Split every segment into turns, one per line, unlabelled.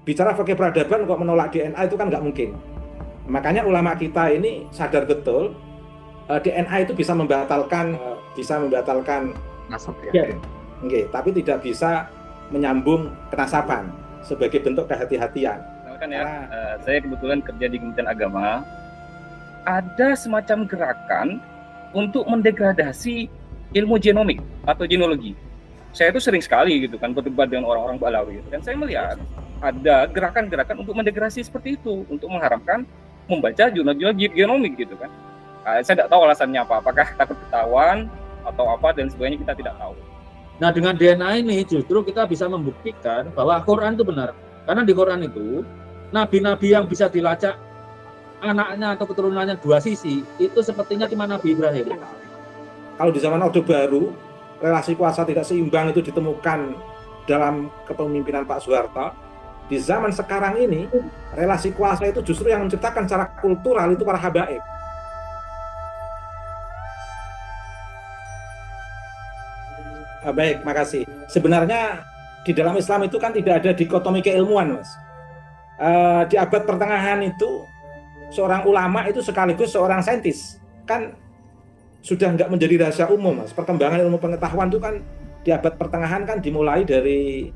Bicara fikih peradaban kok menolak DNA itu kan nggak mungkin. Makanya ulama kita ini sadar betul DNA itu bisa membatalkan
nasab
ya. Tapi tidak bisa menyambung kenasaban sebagai bentuk kehati-hatian.
Misalkan ya, saya kebetulan kerja di Kementerian Agama, ada semacam gerakan untuk mendegradasi ilmu genomik atau genealogi. Saya itu sering sekali gitu kan berdebat dengan orang-orang Balawi, dan saya melihat ada gerakan-gerakan untuk mendegradasi seperti itu, untuk mengharapkan membaca jurnal-jurnal genomik gitu kan. Saya tidak tahu alasannya apa, apakah takut ketahuan atau apa dan sebagainya, kita tidak tahu.
Nah, dengan DNA ini justru kita bisa membuktikan bahwa Quran itu benar. Karena di Quran itu nabi-nabi yang bisa dilacak anaknya atau keturunannya dua sisi itu sepertinya cuma Nabi Ibrahim.
Kalau di zaman Orde Baru, relasi kuasa tidak seimbang itu ditemukan dalam kepemimpinan Pak Soeharto. Di zaman sekarang ini, relasi kuasa itu justru yang menciptakan secara kultural itu para habaib. Baik, makasih. Sebenarnya di dalam Islam itu kan tidak ada dikotomi keilmuan, Mas. Di abad pertengahan itu, seorang ulama itu sekaligus seorang saintis. Kan sudah nggak menjadi rahasia umum, Mas. Perkembangan ilmu pengetahuan itu kan di abad pertengahan kan dimulai dari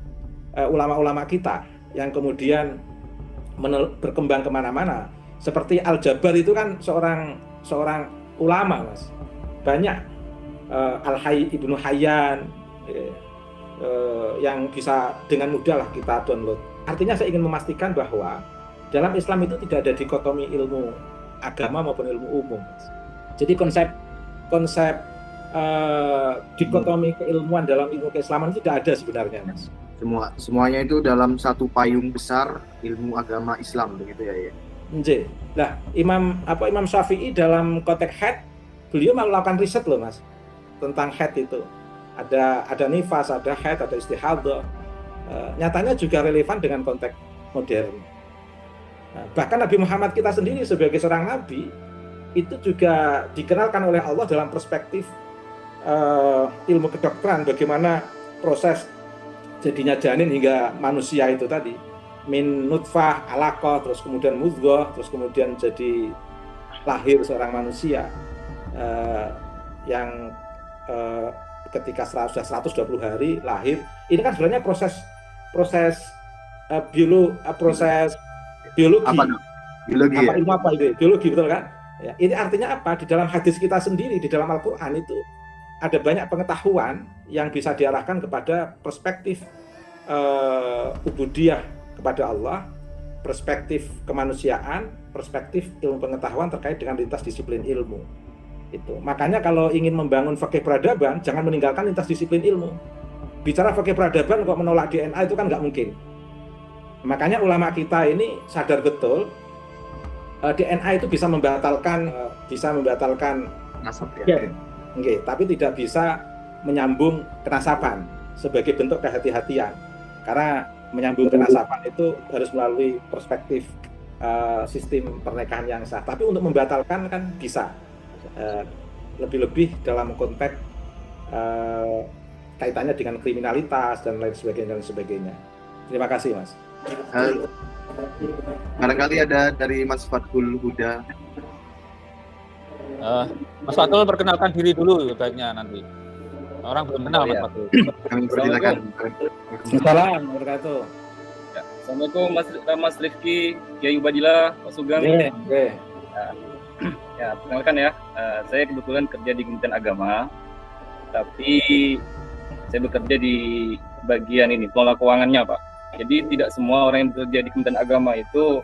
ulama-ulama kita yang kemudian berkembang kemana-mana. Seperti Al-Jabar itu kan seorang ulama, Mas. Banyak Ibnu Hayyan yang bisa dengan mudah lah kita download. Artinya saya ingin memastikan bahwa dalam Islam itu tidak ada dikotomi ilmu agama maupun ilmu umum, Mas. Jadi konsep dikotomi keilmuan dalam ilmu keislaman itu tidak ada sebenarnya, Mas.
Semuanya itu dalam satu payung besar ilmu agama Islam begitu ya.
Nah, Imam Syafi'i dalam konteks haid, beliau melakukan riset loh, Mas, tentang haid itu. Ada nifas, ada haid, ada istihadah. Nyatanya juga relevan dengan konteks modern. Bahkan Nabi Muhammad kita sendiri sebagai seorang nabi itu juga dikenalkan oleh Allah dalam perspektif ilmu kedokteran, bagaimana proses jadinya janin hingga manusia itu tadi, min nutfah, alaqah, terus kemudian mudghah, terus kemudian jadi lahir seorang manusia yang ketika sudah 120 hari lahir. Ini kan sebenarnya proses biologi. Biologi betul kan? Ya, ini artinya apa? Di dalam hadis kita sendiri, di dalam Al-Quran itu ada banyak pengetahuan yang bisa diarahkan kepada perspektif ubudiyah kepada Allah, perspektif kemanusiaan, perspektif ilmu pengetahuan terkait dengan lintas disiplin ilmu. Itu. Makanya kalau ingin membangun fikih peradaban, jangan meninggalkan lintas disiplin ilmu. Bicara fikih peradaban kok menolak DNA itu kan nggak mungkin. Makanya ulama kita ini sadar betul DNA itu bisa membatalkan
nasab
ya. Tapi tidak bisa menyambung kenasaban sebagai bentuk kehati-hatian. Karena menyambung kenasaban itu harus melalui perspektif sistem pernikahan yang sah. Tapi untuk membatalkan kan bisa. Lebih-lebih dalam konteks kaitannya dengan kriminalitas dan lain sebagainya. Terima kasih, Mas.
Barangkali ada dari Mas Fathul Huda.
Mas Fathul perkenalkan diri dulu baiknya nanti. Orang belum kenal Mas Fathul.
Kami persilakan.
Assalamualaikum warahmatullahi wabarakatuh.
Assalamualaikum Mas Rifki, Kiai Ubadillah, Pak Sugeng. Ya, perkenalkan ya, saya kebetulan kerja di Kementerian Agama, tapi saya bekerja di bagian ini, pengelola keuangannya, Pak. Jadi tidak semua orang yang bekerja di Kementerian Agama itu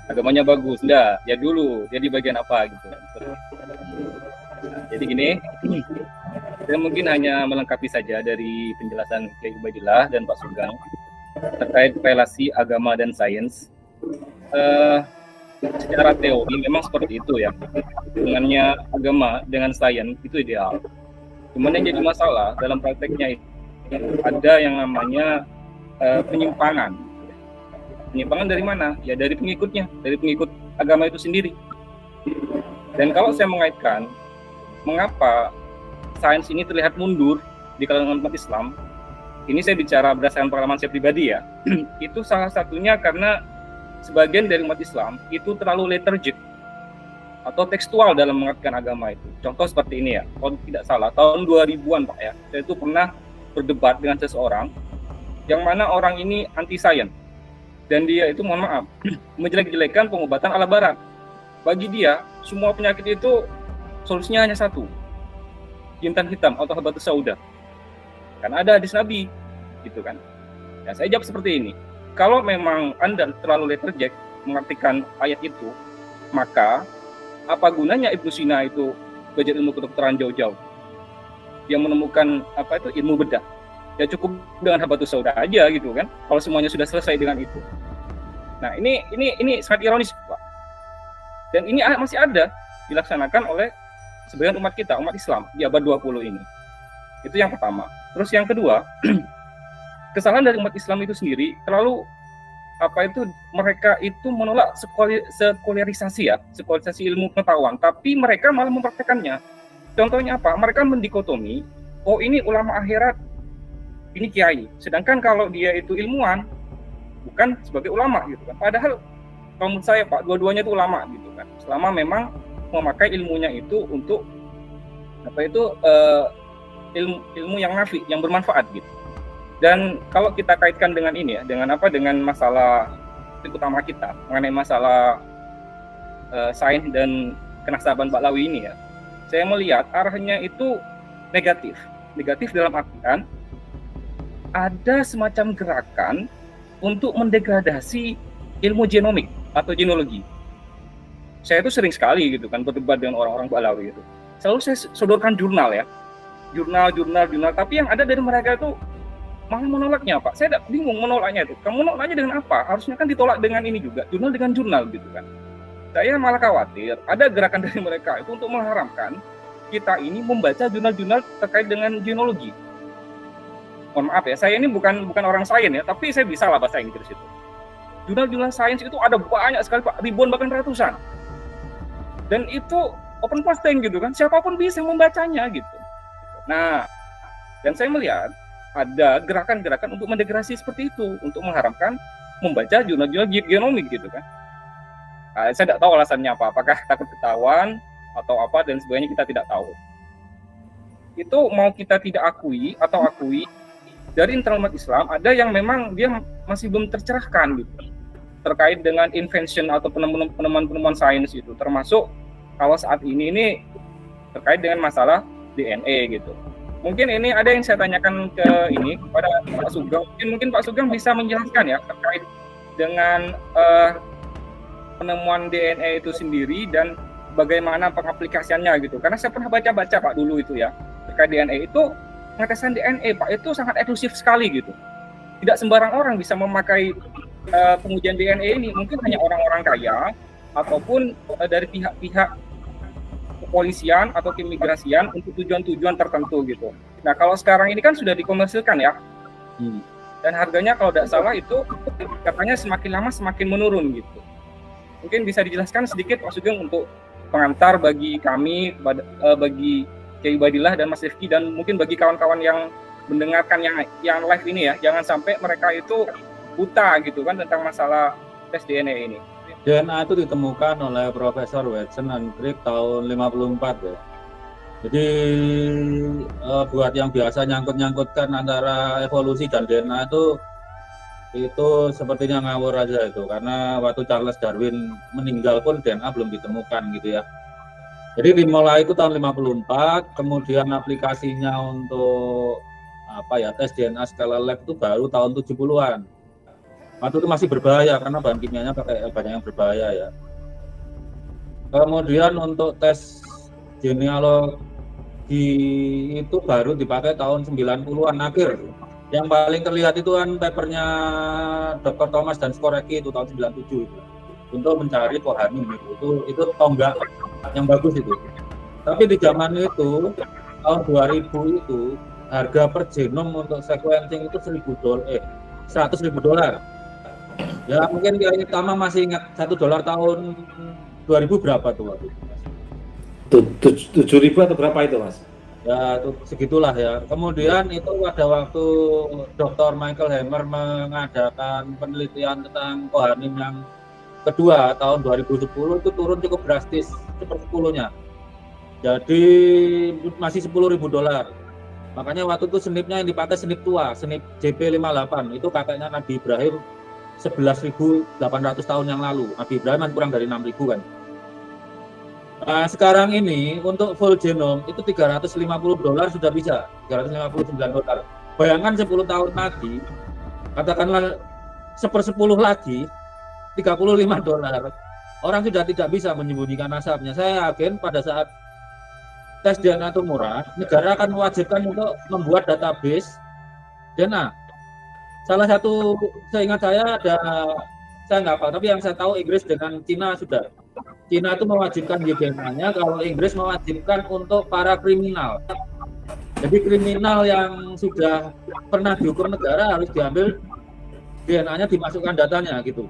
agamanya bagus, enggak. Ya dulu, dia di bagian apa gitu. Jadi gini, saya mungkin hanya melengkapi saja dari penjelasan Kiai Ubadillah dan Pak Sugeng terkait relasi agama dan sains. Secara teori memang seperti itu ya, hubungannya agama dengan sains itu ideal. Cuman yang jadi masalah dalam prakteknya itu ada yang namanya penyimpangan. Penyimpangan dari mana? Ya dari pengikutnya, dari pengikut agama itu sendiri. Dan kalau saya mengaitkan, mengapa sains ini terlihat mundur di kalangan umat Islam, Ini saya bicara berdasarkan pengalaman saya pribadi ya. Itu salah satunya karena sebagian dari umat Islam itu terlalu liturgic atau tekstual dalam mengartikan agama itu. Contoh seperti ini ya, kalau tidak salah tahun 2000-an Pak ya, saya itu pernah berdebat dengan seseorang yang mana orang ini anti sains dan dia itu mohon maaf menjelek-jelekan pengobatan ala barat. Bagi dia semua penyakit itu solusinya hanya satu, jintan hitam atau habatus sauda. Karena ada hadis Nabi, gitu kan. Ya, saya jawab seperti ini. Kalau memang Anda terlalu letterjack mengartikan ayat itu, maka apa gunanya Ibnu Sina itu belajar ilmu kedokteran jauh-jauh? Dia menemukan apa itu ilmu bedah. Ya cukup dengan habatus sauda aja gitu kan. Kalau semuanya sudah selesai dengan itu. Nah, ini sangat ironis, Pak. Dan ini masih ada dilaksanakan oleh sebagian umat kita, umat Islam di abad 20 ini. Itu yang pertama. Terus yang kedua, kesalahan dari umat Islam itu sendiri terlalu mereka itu menolak sekularisasi ya, sekularisasi ilmu pengetahuan, tapi mereka malah mempraktekannya. Contohnya apa? Mereka mendikotomi, oh ini ulama akhirat, ini kiai. Sedangkan kalau dia itu ilmuwan, bukan sebagai ulama gitu kan. Padahal kalau menurut saya Pak, dua-duanya itu ulama gitu kan. Selama memang memakai ilmunya itu untuk ilmu yang nafi, yang bermanfaat gitu. Dan kalau kita kaitkan dengan ini ya, dengan masalah utama kita mengenai masalah sains dan kenasaban Baklawi ini ya, saya melihat arahnya itu negatif dalam artian ada semacam gerakan untuk mendegradasi ilmu genomik atau genealogi. Saya itu sering sekali gitu kan berdebat dengan orang-orang Baklawi itu. Selalu saya sodorkan jurnal ya. Jurnal, tapi yang ada dari mereka itu malah menolaknya Pak. Saya bingung menolaknya itu. Kamu menolaknya dengan apa? Harusnya kan ditolak dengan ini juga, jurnal dengan jurnal gitu kan. Saya malah khawatir ada gerakan dari mereka itu untuk mengharamkan kita ini membaca jurnal-jurnal terkait dengan genealogi. Mohon maaf ya, saya ini bukan orang sains ya, tapi saya bisa lah bahasa Inggris itu. Jurnal-jurnal sains itu ada banyak sekali Pak, ribuan bahkan ratusan. Dan itu open posting gitu kan, siapapun bisa membacanya gitu. Nah, dan saya melihat ada gerakan-gerakan untuk mendegradasi seperti itu, untuk mengharamkan membaca jurnal-jurnal genomik gitu kan. Nah, saya tidak tahu alasannya apa, apakah takut ketahuan atau apa dan sebagainya, kita tidak tahu. Itu mau kita tidak akui atau akui, dari internal umat Islam ada yang memang dia masih belum tercerahkan gitu terkait dengan invention atau penemuan sains itu, termasuk kalau saat ini terkait dengan masalah DNA gitu. Mungkin ini ada yang saya tanyakan kepada Pak Sugeng. Mungkin Pak Sugeng bisa menjelaskan ya terkait dengan penemuan DNA itu sendiri dan bagaimana pengaplikasiannya gitu. Karena saya pernah baca Pak dulu itu ya terkait DNA itu, pengetesan DNA Pak itu sangat eksklusif sekali gitu. Tidak sembarang orang bisa memakai pengujian DNA ini. Mungkin hanya orang-orang kaya ataupun dari pihak-pihak kepolisian atau keimigrasian untuk tujuan-tujuan tertentu gitu. Nah kalau sekarang ini kan sudah dikomersilkan ya, dan harganya kalau tidak salah itu katanya semakin lama semakin menurun gitu. Mungkin bisa dijelaskan sedikit Pak Sugeng untuk pengantar bagi kami, bagi Kiai Ubadillah dan Mas Rifki, dan mungkin bagi kawan-kawan yang mendengarkan yang live ini ya, jangan sampai mereka itu buta gitu kan tentang masalah tes DNA ini.
DNA itu ditemukan oleh Profesor Watson and Crick tahun 54 ya. Jadi buat yang biasa nyangkut-nyangkutkan antara evolusi dan DNA itu sepertinya ngawur aja itu, karena waktu Charles Darwin meninggal pun DNA belum ditemukan gitu ya. Jadi dimulai itu tahun 54, kemudian aplikasinya untuk tes DNA skala lab itu baru tahun 70-an. Waktu itu masih berbahaya karena bahan kimianya pakai banyak yang berbahaya ya. Kemudian untuk tes genealogi itu baru dipakai tahun 90-an akhir. Yang paling terlihat itu kan papernya Dr. Thomas dan Skorecki itu tahun 97 itu. Untuk mencari Kohanim itu tonggak yang bagus itu. Tapi di zaman itu tahun 2000 itu harga per genom untuk sequencing itu $100.000. Ya mungkin Kiai Tama masih ingat $1 tahun 2000 berapa tuh waktu?
7.000 atau berapa itu Mas?
Ya itu segitulah ya. Kemudian itu pada waktu Dr. Michael Hammer mengadakan penelitian tentang Kohanim yang kedua tahun 2010 itu turun cukup drastis sepersepuluhnya. Jadi masih $10.000. Makanya waktu itu senipnya yang dipakai senip tua, senip JP58 itu kakeknya Nabi Ibrahim 11.800 tahun yang lalu. Nabi Ibrahim kan kurang dari 6.000 kan. Nah, sekarang ini untuk full genome itu $350 sudah bisa, $359. Bayangkan 10 tahun lagi, katakanlah 1/10 lagi, $35. Orang sudah tidak bisa menyembunyikan nasabnya. Saya yakin pada saat tes DNA itu murah, negara akan mewajibkan untuk membuat database DNA. Salah satu, seingat saya ada, saya nggak apa, tapi yang saya tahu Inggris dengan Cina sudah. Cina itu mewajibkan DNA-nya, kalau Inggris mewajibkan untuk para kriminal. Jadi kriminal yang sudah pernah dihukum negara harus diambil DNA-nya, dimasukkan datanya gitu.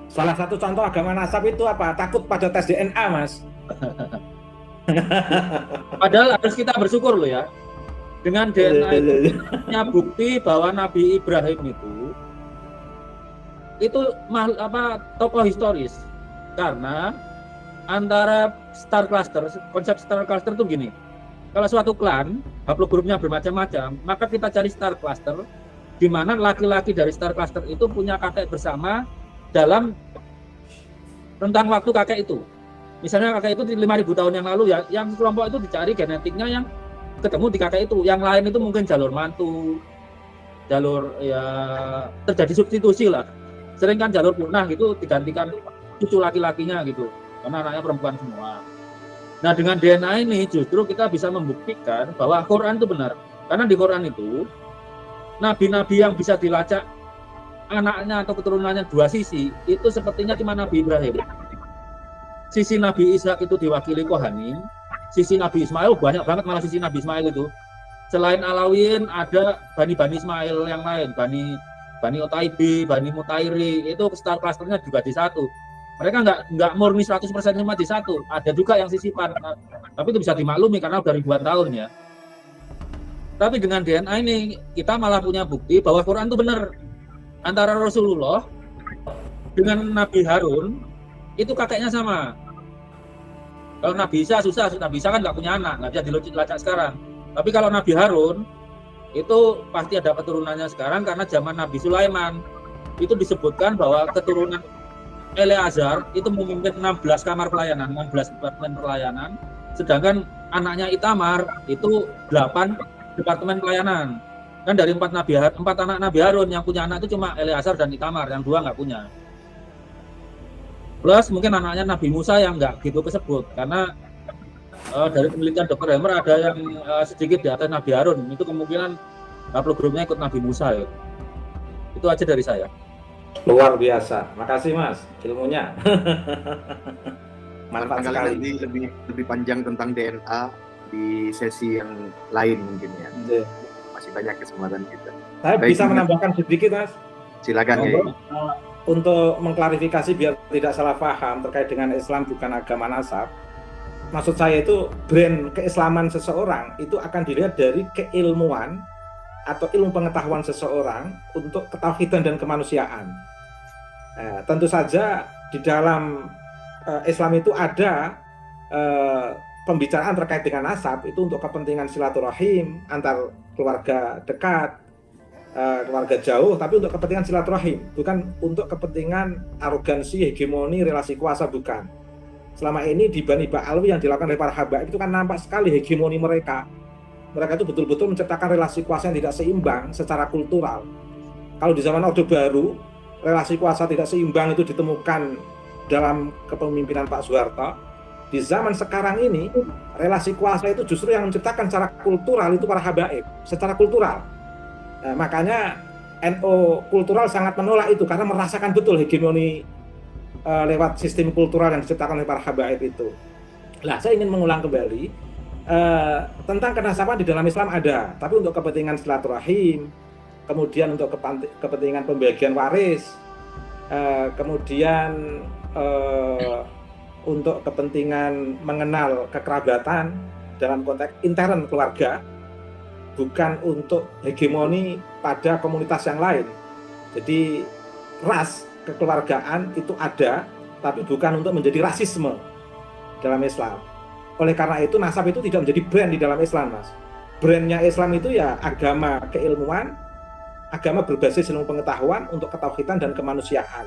Salah satu contoh agama nasab itu apa? Takut pada tes DNA, Mas.
Padahal harus kita bersyukur loh ya. Dengan DNA itu punya bukti bahwa Nabi Ibrahim itu tokoh historis. Karena antara star cluster, konsep star cluster itu gini, kalau suatu klan, haplogrupnya bermacam-macam, maka kita cari star cluster, di mana laki-laki dari star cluster itu punya kakek bersama dalam rentang waktu kakek itu. Misalnya kakek itu 5.000 tahun yang lalu ya, yang kelompok itu dicari genetiknya yang ketemu di kakek itu, yang lain itu mungkin jalur mantu, jalur ya terjadi substitusi lah. Sering kan jalur punah gitu digantikan cucu laki-lakinya gitu, karena anaknya perempuan semua. Nah dengan DNA ini justru kita bisa membuktikan bahwa Quran itu benar, karena di Quran itu nabi-nabi yang bisa dilacak anaknya atau keturunannya dua sisi itu sepertinya cuma Nabi Ibrahim. Sisi Nabi Ishak itu diwakili Kohanim, sisi Nabi Ismail banyak banget, malah sisi Nabi Ismail itu selain Alawiyin ada Bani Ismail yang lain, Bani Otaibi, Bani Mutairi, itu star clusternya juga di satu. Mereka nggak murni 100% cuma di satu, ada juga yang sisipan, tapi itu bisa dimaklumi karena udah ribuan tahun ya. Tapi dengan DNA ini kita malah punya bukti bahwa Quran itu benar. Antara Rasulullah dengan Nabi Harun itu kakeknya sama. Kalau Nabi Isa susah, Nabi Isa kan nggak punya anak, nggak bisa dilacak sekarang. Tapi kalau Nabi Harun itu pasti ada keturunannya sekarang, karena zaman Nabi Sulaiman itu disebutkan bahwa keturunan Eleazar itu memimpin 16 kamar pelayanan, 16 departemen pelayanan, sedangkan anaknya Itamar itu 8 departemen pelayanan. Kan dari 4 anak Nabi Harun yang punya anak itu cuma Eleazar dan Itamar, yang 2 nggak punya. Plus mungkin anaknya Nabi Musa yang nggak gitu kesebut, karena dari penelitian Dr. Hammer ada yang sedikit di atas Nabi Harun, itu kemungkinan haplogrupnya ikut Nabi Musa ya. Itu aja dari saya.
Luar biasa, makasih Mas ilmunya. Mantap sekali.
Nanti lebih panjang tentang DNA di sesi yang lain mungkin ya. Masih banyak kesempatan kita.
Saya bisa menambahkan sedikit Mas.
Silakan ya.
Untuk mengklarifikasi biar tidak salah paham terkait dengan Islam bukan agama nasab. Maksud saya itu brand keislaman seseorang itu akan dilihat dari keilmuan atau ilmu pengetahuan seseorang untuk ketauhidan dan kemanusiaan. Tentu saja di dalam Islam itu ada pembicaraan terkait dengan nasab itu untuk kepentingan silaturahim antar keluarga dekat, keluarga jauh, tapi untuk kepentingan silaturahim, bukan untuk kepentingan arogansi, hegemoni, relasi kuasa, bukan. Selama ini di Bani Ba'alwi yang dilakukan oleh para habaib itu kan nampak sekali hegemoni mereka. Mereka itu betul-betul menciptakan relasi kuasa yang tidak seimbang secara kultural. Kalau di zaman Orde Baru, relasi kuasa tidak seimbang itu ditemukan dalam kepemimpinan Pak Soeharto. Di zaman sekarang ini, relasi kuasa itu justru yang menciptakan secara kultural itu para habaib, secara kultural. Makanya NU kultural sangat menolak itu karena merasakan betul hegemoni lewat sistem kultural yang diciptakan oleh para habaib itu. Nah, saya ingin mengulang kembali tentang kenasaban di dalam Islam ada, tapi untuk kepentingan silaturahim, kemudian untuk kepentingan pembagian waris, kemudian untuk kepentingan mengenal kekerabatan, dalam konteks intern keluarga, bukan untuk hegemoni pada komunitas yang lain. Jadi ras kekeluargaan itu ada, tapi bukan untuk menjadi rasisme dalam Islam. Oleh karena itu nasab itu tidak menjadi brand di dalam Islam, Mas. Brandnya Islam itu ya agama keilmuan, agama berbasis ilmu pengetahuan untuk ketauhidan dan kemanusiaan.